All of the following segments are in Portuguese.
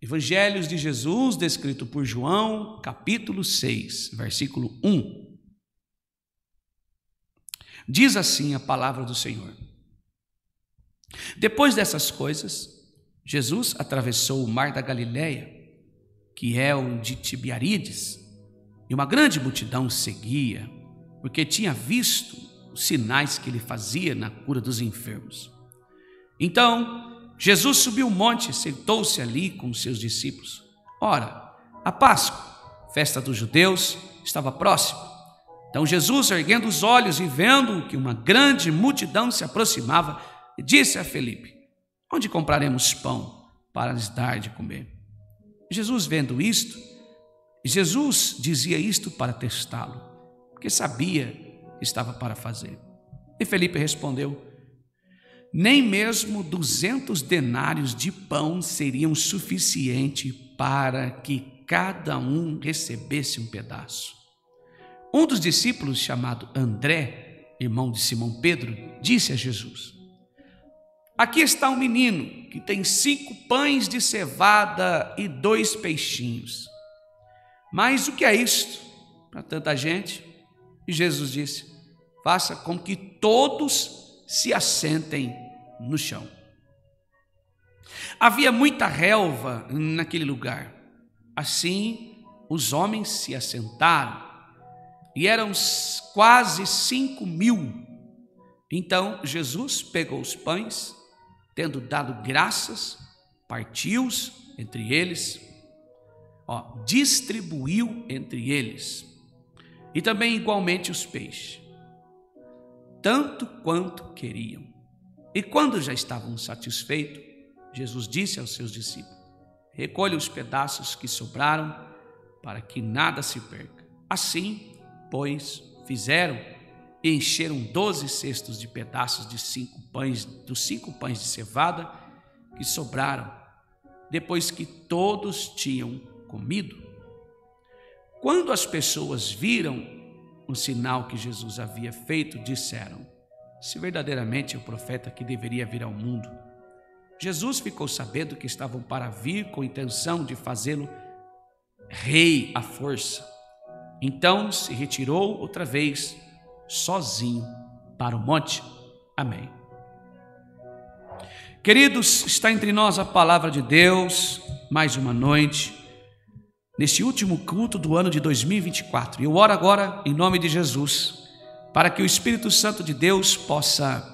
Evangelhos de Jesus, descrito por João, capítulo 6, versículo 1. Diz assim a palavra do Senhor. Depois dessas coisas, Jesus atravessou o mar da Galileia, que é o de Tiberíades, e uma grande multidão seguia, porque tinha visto os sinais que ele fazia na cura dos enfermos. Então, Jesus subiu o monte e sentou-se ali com os seus discípulos. Ora, a Páscoa, festa dos judeus, estava próxima. Então Jesus, erguendo os olhos e vendo que uma grande multidão se aproximava, disse a Felipe: onde compraremos pão para lhes dar de comer? Jesus, vendo isto, Jesus dizia isto para testá-lo, porque sabia que estava para fazer. E Felipe respondeu: nem mesmo 200 denários de pão seriam suficiente para que cada um recebesse um pedaço. Um dos discípulos, chamado André, irmão de Simão Pedro, disse a Jesus: aqui está um menino que tem 5 pães de cevada e 2 peixinhos. Mas o que é isto para tanta gente? E Jesus disse: faça com que todos se assentem no chão. Havia muita relva naquele lugar. Assim, os homens se assentaram, e eram quase 5.000. Então Jesus pegou os pães, tendo dado graças, partiu-os entre eles, distribuiu entre eles, e também igualmente os peixes, tanto quanto queriam. E quando já estavam satisfeitos, Jesus disse aos seus discípulos: recolha os pedaços que sobraram, para que nada se perca. Assim, pois, fizeram e encheram 12 cestos de pedaços de 5 pães, dos 5 pães de cevada que sobraram, depois que todos tinham comido. Quando as pessoas viram o sinal que Jesus havia feito, disseram: se verdadeiramente é o profeta que deveria vir ao mundo. Jesus ficou sabendo que estavam para vir com a intenção de fazê-lo rei à força. Então se retirou outra vez, sozinho, para o monte. Amém. Queridos, está entre nós a palavra de Deus, mais uma noite, neste último culto do ano de 2024. Eu oro agora em nome de Jesus, para que o Espírito Santo de Deus possa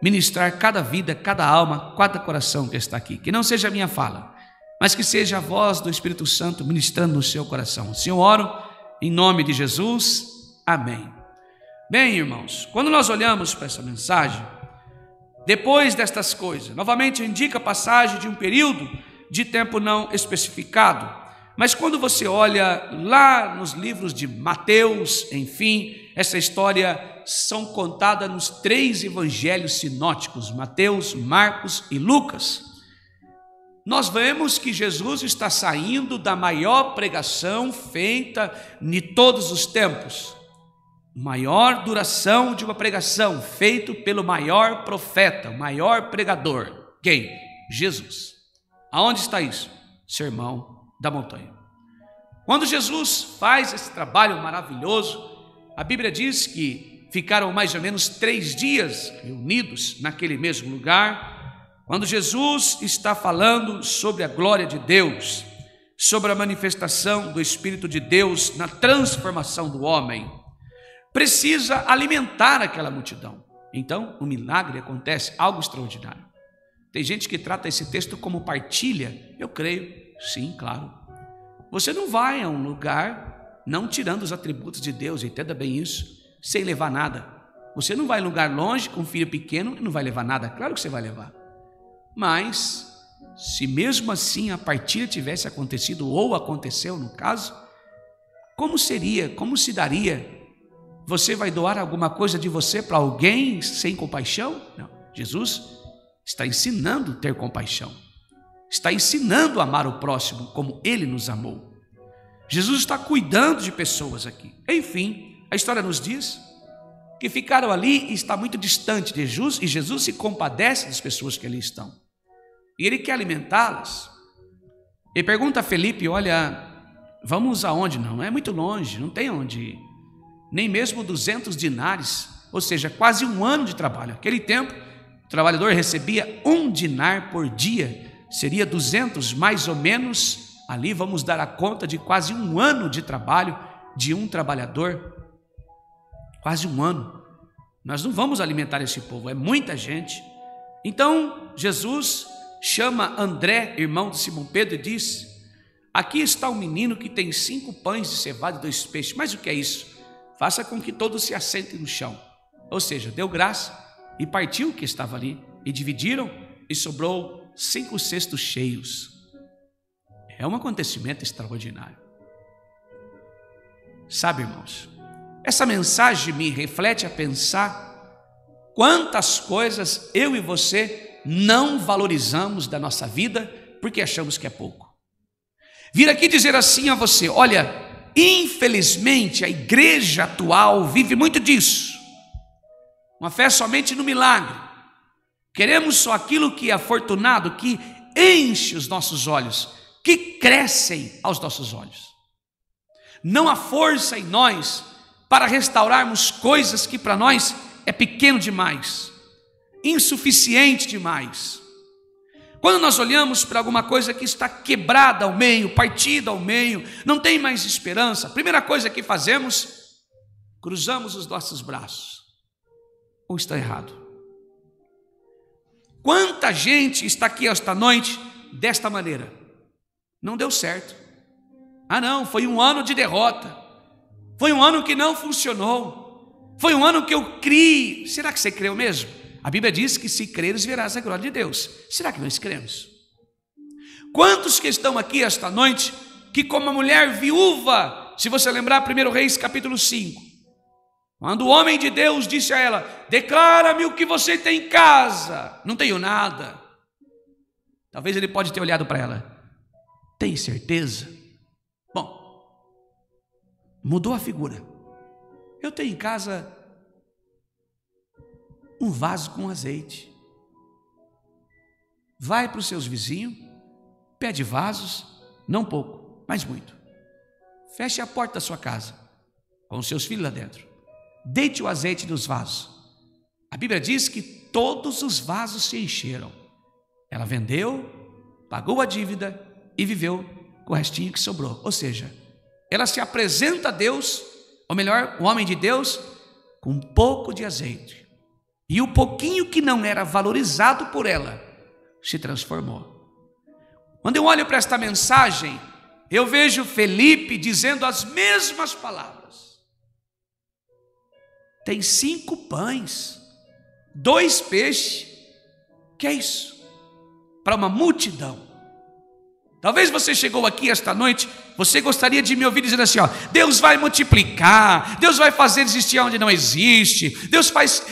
ministrar cada vida, cada alma, cada coração que está aqui. Que não seja a minha fala, mas que seja a voz do Espírito Santo ministrando no seu coração. Assim eu oro em nome de Jesus. Amém. Bem, irmãos, quando nós olhamos para essa mensagem, depois destas coisas, novamente indica a passagem de um período de tempo não especificado. Mas quando você olha lá nos livros de Mateus, enfim, essa história são contadas nos 3 evangelhos sinóticos, Mateus, Marcos e Lucas. Nós vemos que Jesus está saindo da maior pregação feita em todos os tempos. Maior duração de uma pregação feita pelo maior profeta, o maior pregador. Quem? Jesus. Aonde está isso? Sermão da montanha. Quando Jesus faz esse trabalho maravilhoso, a Bíblia diz que ficaram mais ou menos 3 dias reunidos naquele mesmo lugar, quando Jesus está falando sobre a glória de Deus, sobre a manifestação do Espírito de Deus na transformação do homem. Precisa alimentar aquela multidão. Então, o milagre acontece, algo extraordinário. Tem gente que trata esse texto como partilha. Eu creio, sim, claro. Você não vai a um lugar, não tirando os atributos de Deus, entenda bem isso, sem levar nada. Você não vai a um lugar longe com um filho pequeno e não vai levar nada. Claro que você vai levar. Mas, se mesmo assim a partilha tivesse acontecido, ou aconteceu no caso, como seria, como se daria? Você vai doar alguma coisa de você para alguém sem compaixão? Não. Jesus está ensinando a ter compaixão. Está ensinando a amar o próximo como Ele nos amou. Jesus está cuidando de pessoas aqui. Enfim, a história nos diz que ficaram ali e está muito distante de Jesus, e Jesus se compadece das pessoas que ali estão. E Ele quer alimentá-las. E pergunta a Felipe: olha, vamos aonde? Não, é muito longe, não tem onde ir. Nem mesmo 200 dinares, ou seja, quase um ano de trabalho. Naquele tempo, o trabalhador recebia 1 dinar por dia, seria 200 mais ou menos. Ali vamos dar a conta de quase um ano de trabalho de um trabalhador. Quase um ano. Nós não vamos alimentar esse povo, é muita gente. Então Jesus chama André, irmão de Simão Pedro, e diz: aqui está um menino que tem 5 pães de cevada e 2 peixes. Mas o que é isso? Faça com que todos se assentem no chão. Ou seja, deu graça e partiu o que estava ali, e dividiram, e sobrou 5 cestos cheios. É um acontecimento extraordinário. Sabe, irmãos, essa mensagem me reflete a pensar quantas coisas eu e você não valorizamos da nossa vida porque achamos que é pouco. Vir aqui dizer assim a você: olha, infelizmente a igreja atual vive muito disso. Uma fé somente no milagre. Queremos só aquilo que é afortunado, que enche os nossos olhos, que crescem aos nossos olhos. Não há força em nós para restaurarmos coisas que para nós é pequeno demais, insuficiente demais. Quando nós olhamos para alguma coisa que está quebrada ao meio, partida ao meio, não tem mais esperança, a primeira coisa que fazemos, cruzamos os nossos braços. Ou está errado? Quanta gente está aqui esta noite desta maneira? Não deu certo. Ah não, foi um ano de derrota. Foi um ano que não funcionou. Foi um ano que eu criei. Será que você creu mesmo? A Bíblia diz que se creres verás a glória de Deus. Será que nós cremos? Quantos que estão aqui esta noite que, como a mulher viúva, se você lembrar 1 Reis capítulo 5, quando o homem de Deus disse a ela: declara-me o que você tem em casa. Não tenho nada. Talvez ele pode ter olhado para ela: tem certeza? Bom, mudou a figura. Eu tenho em casa um vaso com azeite. Vai para os seus vizinhos, pede vasos, não pouco, mas muito. Feche a porta da sua casa, com os seus filhos lá dentro. Deite o azeite nos vasos. A Bíblia diz que todos os vasos se encheram. Ela vendeu, pagou a dívida e viveu com o restinho que sobrou. Ou seja, ela se apresenta a Deus, ou melhor, o homem de Deus, com um pouco de azeite. E o pouquinho que não era valorizado por ela se transformou. Quando eu olho para esta mensagem, eu vejo Felipe dizendo as mesmas palavras. Tem 5 pães, 2 peixes. Que é isso? Para uma multidão. Talvez você chegou aqui esta noite, você gostaria de me ouvir dizendo assim: ó, Deus vai multiplicar, Deus vai fazer existir onde não existe, Deus faz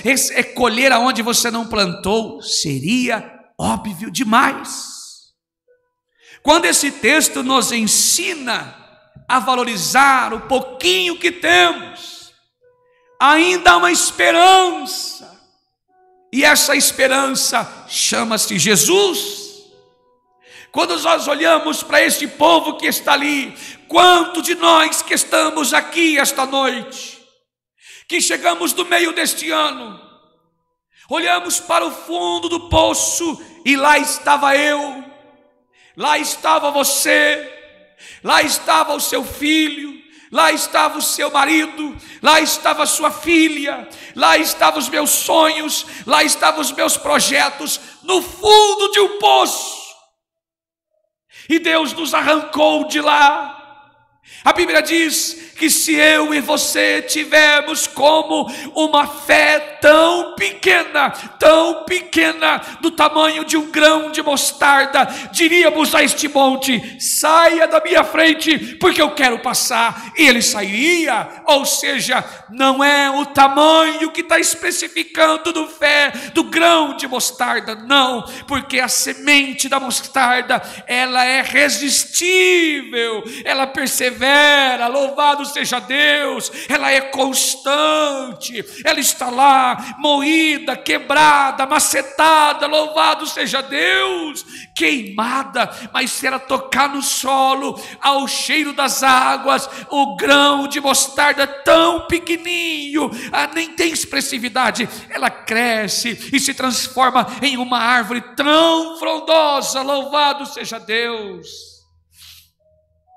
colher aonde você não plantou. Seria óbvio demais. Quando esse texto nos ensina a valorizar o pouquinho que temos, ainda há uma esperança, e essa esperança chama-se Jesus. Quando nós olhamos para este povo que está ali, quanto de nós que estamos aqui esta noite, que chegamos no meio deste ano, olhamos para o fundo do poço e lá estava eu, lá estava você, lá estava o seu filho, lá estava o seu marido, lá estava a sua filha, lá estavam os meus sonhos, lá estavam os meus projetos, no fundo de um poço. E Deus nos arrancou de lá. A Bíblia diz que se eu e você tivermos como uma fé tão pequena, do tamanho de um grão de mostarda, diríamos a este monte: saia da minha frente, porque eu quero passar, e ele sairia. Ou seja, não é o tamanho que está especificando do fé do grão de mostarda, não, porque a semente da mostarda, ela é resistível, ela persevera persevera, louvado seja Deus, ela é constante, ela está lá, moída, quebrada, macetada, louvado seja Deus, queimada, mas se ela tocar no solo, ao cheiro das águas, o grão de mostarda tão pequenininho, nem tem expressividade, ela cresce e se transforma em uma árvore tão frondosa, louvado seja Deus.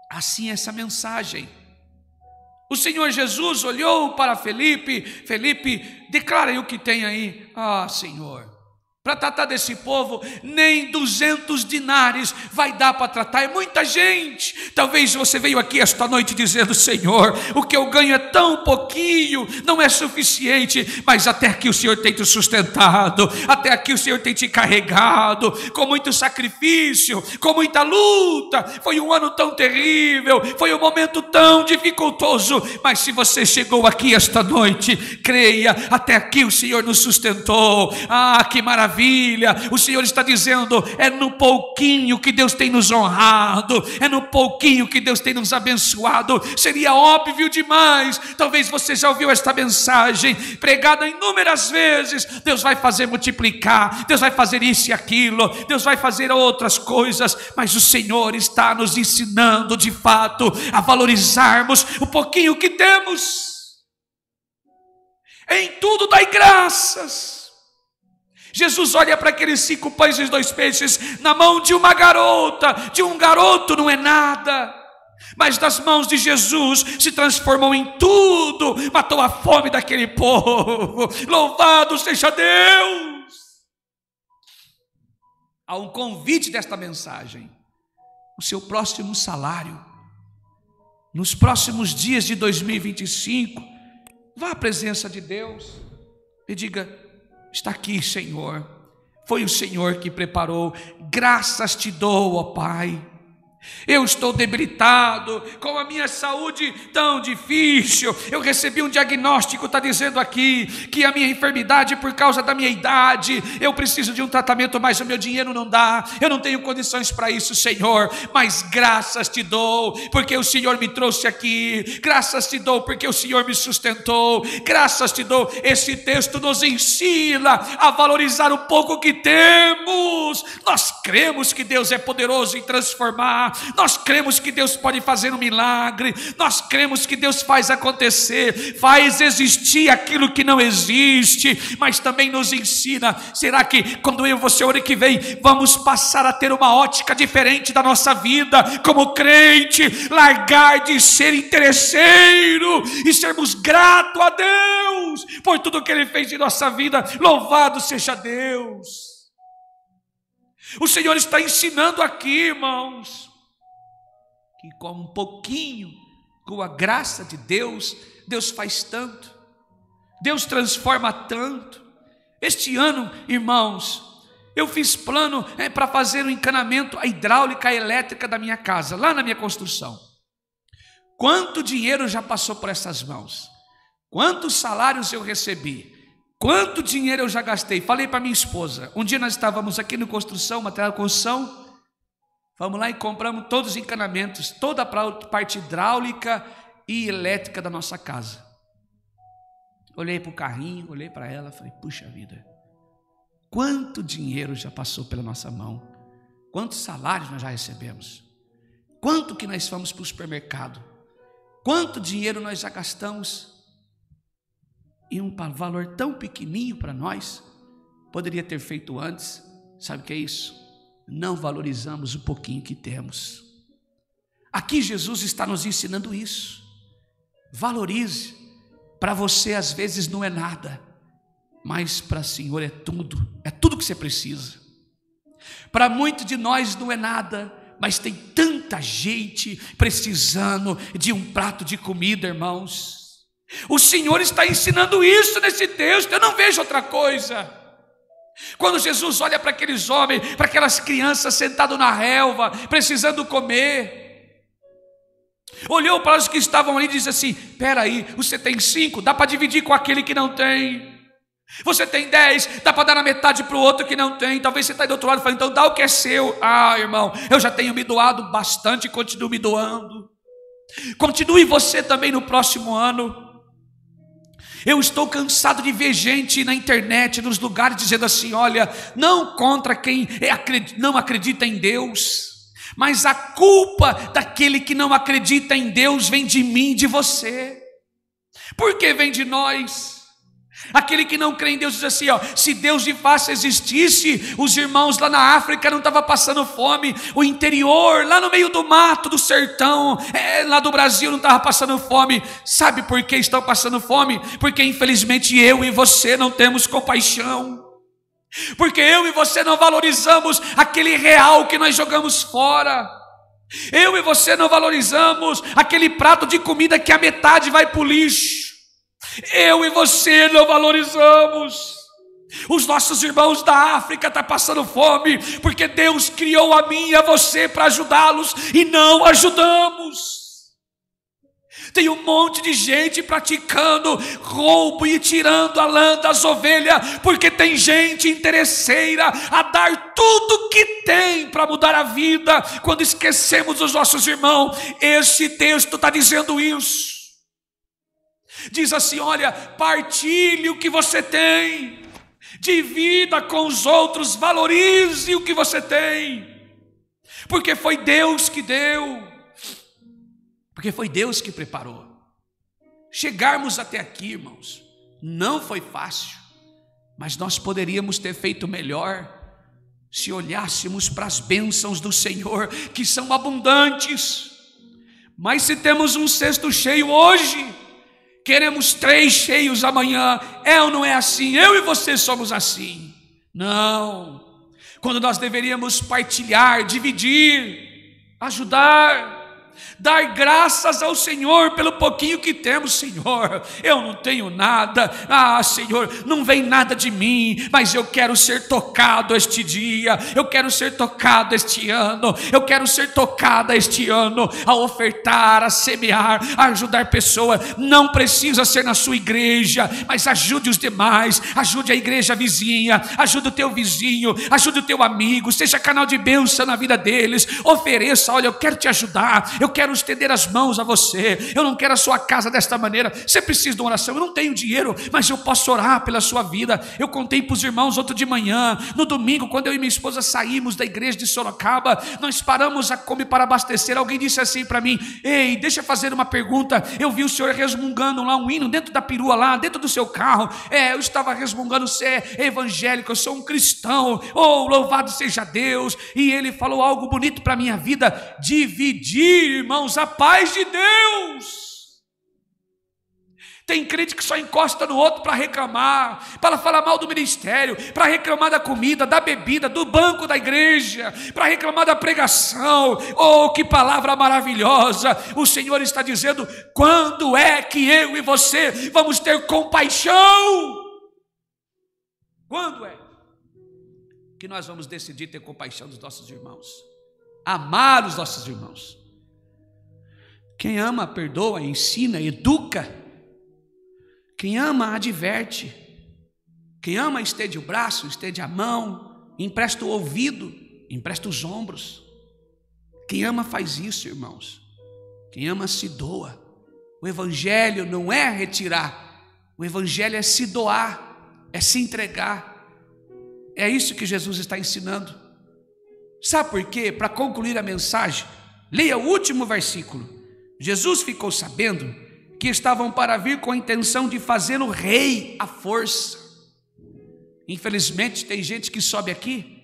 Assim é essa mensagem. O Senhor Jesus olhou para Felipe, declara aí o que tem aí. Senhor, para tratar desse povo, nem 200 dinares vai dar para tratar, é muita gente. Talvez você veio aqui esta noite dizendo: Senhor, o que eu ganho é tão pouquinho, não é suficiente, mas até aqui o Senhor tem te sustentado, até aqui o Senhor tem te carregado, com muito sacrifício, com muita luta, foi um ano tão terrível, foi um momento tão dificultoso, mas se você chegou aqui esta noite, creia, até aqui o Senhor nos sustentou. Que maravilha! O Senhor está dizendo: é no pouquinho que Deus tem nos honrado, é no pouquinho que Deus tem nos abençoado. Seria óbvio demais, talvez você já ouviu esta mensagem pregada inúmeras vezes: Deus vai fazer multiplicar, Deus vai fazer isso e aquilo, Deus vai fazer outras coisas, mas o Senhor está nos ensinando de fato a valorizarmos o pouquinho que temos. Em tudo dai graças. Jesus olha para aqueles 5 pães e 2 peixes na mão de uma garota, de um garoto não é nada, mas das mãos de Jesus se transformou em tudo, matou a fome daquele povo. Louvado seja Deus! Há um convite desta mensagem: o seu próximo salário, nos próximos dias de 2025, vá à presença de Deus e diga: está aqui, Senhor, foi o Senhor que preparou, graças te dou, ó Pai. Eu estou debilitado, com a minha saúde tão difícil, eu recebi um diagnóstico, está dizendo aqui, que a minha enfermidade por causa da minha idade, eu preciso de um tratamento, mas o meu dinheiro não dá, eu não tenho condições para isso, Senhor, mas graças te dou, porque o Senhor me trouxe aqui, graças te dou, porque o Senhor me sustentou, graças te dou. Esse texto nos ensina a valorizar o pouco que temos. Nós cremos que Deus é poderoso em transformar, nós cremos que Deus pode fazer um milagre, nós cremos que Deus faz acontecer, faz existir aquilo que não existe, mas também nos ensina. Será que quando eu e você, o ano que vem, vamos passar a ter uma ótica diferente da nossa vida como crente, largar de ser interesseiro e sermos gratos a Deus por tudo que Ele fez em nossa vida? Louvado seja Deus! O Senhor está ensinando aqui, irmãos, que com um pouquinho, com a graça de Deus, Deus faz tanto, Deus transforma tanto. Este ano, irmãos, eu fiz plano para fazer o encanamento, a hidráulica, a elétrica da minha casa, lá na minha construção. Quanto dinheiro já passou por essas mãos? Quantos salários eu recebi? Quanto dinheiro eu já gastei? Falei para minha esposa, um dia nós estávamos aqui no construção, material de construção, vamos lá e compramos todos os encanamentos, toda a parte hidráulica e elétrica da nossa casa. Olhei para o carrinho, olhei para ela, falei: puxa vida, quanto dinheiro já passou pela nossa mão, quantos salários nós já recebemos, quanto que nós fomos para o supermercado, quanto dinheiro nós já gastamos, e um valor tão pequenininho para nós, poderia ter feito antes. Sabe o que é isso? Não valorizamos o pouquinho que temos. Aqui Jesus está nos ensinando isso. Valorize. Para você às vezes não é nada, mas para o Senhor é tudo que você precisa. Para muitos de nós não é nada, mas tem tanta gente precisando de um prato de comida, irmãos. O Senhor está ensinando isso nesse texto, eu não vejo outra coisa. Quando Jesus olha para aqueles homens, para aquelas crianças sentadas na relva, precisando comer, olhou para os que estavam ali e disse assim: espera aí, você tem 5, dá para dividir com aquele que não tem. Você tem 10, dá para dar na metade para o outro que não tem. Talvez você está aí do outro lado falando: então dá o que é seu. Irmão, eu já tenho me doado bastante e continuo me doando. Continue você também no próximo ano. Eu estou cansado de ver gente na internet, nos lugares, dizendo assim: olha, não contra quem não acredita em Deus, mas a culpa daquele que não acredita em Deus vem de mim, de você. Por que vem de nós? Aquele que não crê em Deus diz assim: ó, se Deus de fato existisse, os irmãos lá na África não estavam passando fome, o interior, lá no meio do mato, do sertão, lá do Brasil não estava passando fome. Sabe por que estão passando fome? Porque infelizmente eu e você não temos compaixão, porque eu e você não valorizamos aquele real que nós jogamos fora. Eu e você não valorizamos aquele prato de comida que a metade vai para o lixo. Eu e você não valorizamos. Os nossos irmãos da África estão passando fome, porque Deus criou a mim e a você para ajudá-los, e não ajudamos. Tem um monte de gente praticando roubo e tirando a lã das ovelhas, porque tem gente interesseira a dar tudo que tem para mudar a vida, quando esquecemos os nossos irmãos. Esse texto está dizendo isso. Diz assim: olha, partilhe o que você tem, divida com os outros, valorize o que você tem, porque foi Deus que deu, porque foi Deus que preparou. Chegarmos até aqui, irmãos, não foi fácil, mas nós poderíamos ter feito melhor se olhássemos para as bênçãos do Senhor, que são abundantes. Mas se temos um cesto cheio hoje, queremos 3 cheios amanhã. É ou não é assim? Eu e você somos assim. Não. Quando nós deveríamos partilhar, dividir, ajudar, dar graças ao Senhor pelo pouquinho que temos. Senhor, eu não tenho nada, Senhor, não vem nada de mim, mas eu quero ser tocado este dia, eu quero ser tocado este ano, eu quero ser tocada este ano, a ofertar, a semear, a ajudar pessoas. Não precisa ser na sua igreja, mas ajude os demais, ajude a igreja vizinha, ajude o teu vizinho, ajude o teu amigo, seja canal de bênção na vida deles. Ofereça: olha, eu quero te ajudar, eu quero estender as mãos a você, eu não quero a sua casa desta maneira. Você precisa de uma oração? Eu não tenho dinheiro, mas eu posso orar pela sua vida. Eu contei para os irmãos outro de manhã, no domingo, quando eu e minha esposa saímos da igreja de Sorocaba, nós paramos a Kombi para abastecer. Alguém disse assim para mim: ei, deixa eu fazer uma pergunta, eu vi o senhor resmungando lá um hino dentro da perua lá, dentro do seu carro. Eu estava resmungando: você é evangélico, eu sou um cristão, louvado seja Deus. E ele falou algo bonito para a minha vida: dividir, irmãos, a paz de Deus. Tem crente que só encosta no outro para reclamar, para falar mal do ministério, para reclamar da comida, da bebida, do banco da igreja, para reclamar da pregação. Oh, que palavra maravilhosa! O Senhor está dizendo: quando é que eu e você vamos ter compaixão? Quando é que nós vamos decidir ter compaixão dos nossos irmãos? Amar os nossos irmãos. Quem ama, perdoa, ensina, educa. Quem ama, adverte. Quem ama, estende o braço, estende a mão, empresta o ouvido, empresta os ombros. Quem ama faz isso, irmãos. Quem ama se doa. O evangelho não é retirar, o evangelho é se doar, é se entregar. É isso que Jesus está ensinando. Sabe por quê? Para concluir a mensagem, leia o último versículo. Jesus ficou sabendo que estavam para vir com a intenção de fazer o rei à força. Infelizmente tem gente que sobe aqui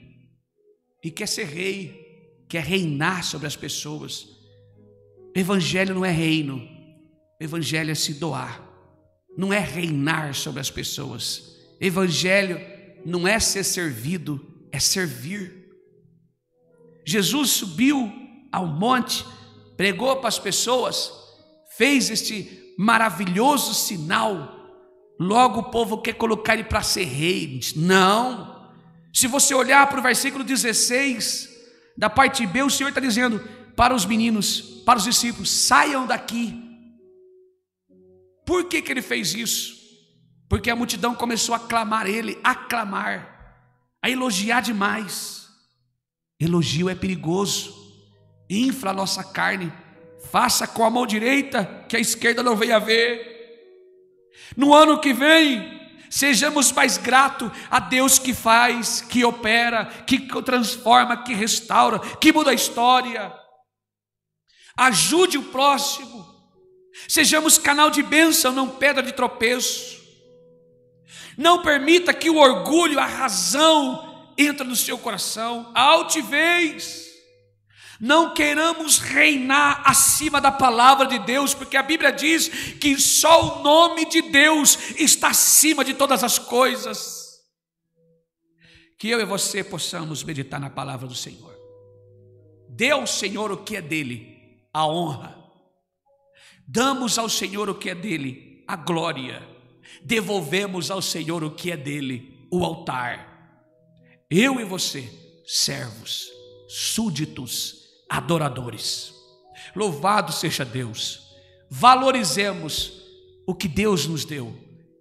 e quer ser rei, quer reinar sobre as pessoas. O evangelho não é reino, o evangelho é se doar, não é reinar sobre as pessoas. Evangelho não é ser servido, é servir. Jesus subiu ao monte, pregou para as pessoas, fez este maravilhoso sinal. Logo o povo quer colocar ele para ser rei. Não. Se você olhar para o versículo 16, da parte B, o Senhor está dizendo para os meninos, para os discípulos: saiam daqui. Por que ele fez isso? Porque a multidão começou a aclamar ele, a elogiar demais. Elogio é perigoso, infla a nossa carne, Faça com a mão direita, que a esquerda não venha ver. No ano que vem, sejamos mais gratos a Deus que faz, que opera, que transforma, que restaura, que muda a história. Ajude o próximo. Sejamos canal de bênção, não pedra de tropeço. Não permita que o orgulho, a razão, entre no seu coração, a altivez. Não queiramos reinar acima da palavra de Deus, porque a Bíblia diz que só o nome de Deus está acima de todas as coisas. Que eu e você possamos meditar na palavra do Senhor. Dê ao Senhor o que é dele, a honra. Damos ao Senhor o que é dele, a glória. Devolvemos ao Senhor o que é dele, o altar. Eu e você, servos, súditos, adoradores. Louvado seja Deus. Valorizemos o que Deus nos deu.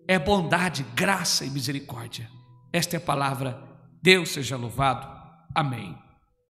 É bondade, graça e misericórdia. Esta é a palavra. Deus seja louvado. Amém.